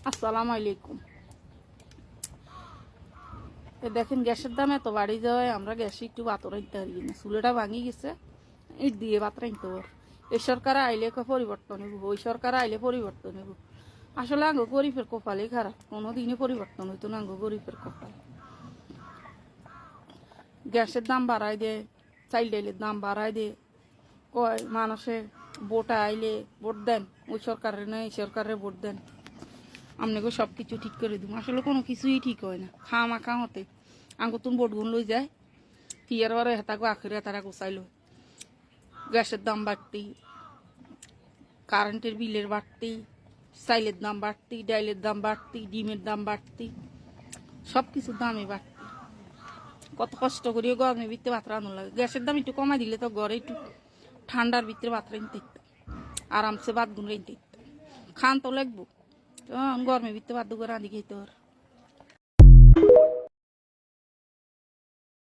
আসসালামু আলাইকুম। দেখেন গ্যাসের দাম এত বাড়ি যাওয়ায় আমরা গ্যাসে একটু বাতর আনতে পারি না, চুলেটা ভাঙি গেছে, ইট দিয়ে বাতর আনতে পার। এই সরকার আইলে পরিবর্তন হইব, ওই সরকার আইলে পরিবর্তন হইব। আসলে আঙ্গ গরিবের কপালই খারাপ, কোনো দিনে পরিবর্তন হইতো না আঙ্গ গরিবের কপাল। গ্যাসের দাম বাড়াই দে, চাইল ডাইলের দাম বাড়াই দে, কয় মানুষে ভোট আইলে ভোট দেন, ওই সরকারের নয় এই সরকারের ভোট দেন, আপনাকে সব কিছু ঠিক করে দিব। আসলে কোনো কিছুই ঠিক হয় না, খামাখা হতে আঙ্গুতুন ভোট গুণ লই যায়, ফিয়ার বারে হেতাকে আখেরে তারা গোসাইল। গ্যাসের দাম বাড়তি, কারেন্টের বিলের বাড়তি, চাইলের দাম বাড়তি, ডাইলের দাম বাড়তি, ডিমের দাম বাড়তি, সব কিছুর দামই বাড়তি। কত কষ্ট করিও গরমের ভিতরে ভাত রান্না লাগে। গ্যাসের দাম একটু কমাই দিলে তো ঘরে একটু ঠান্ডার ভিতরে ভাত রাঁধতে আরামসে ভাত গুণ রাঁধতে খান তো লাগবো, গরমের ভিতরে ভাত দুগো রাঁধি খেতে আর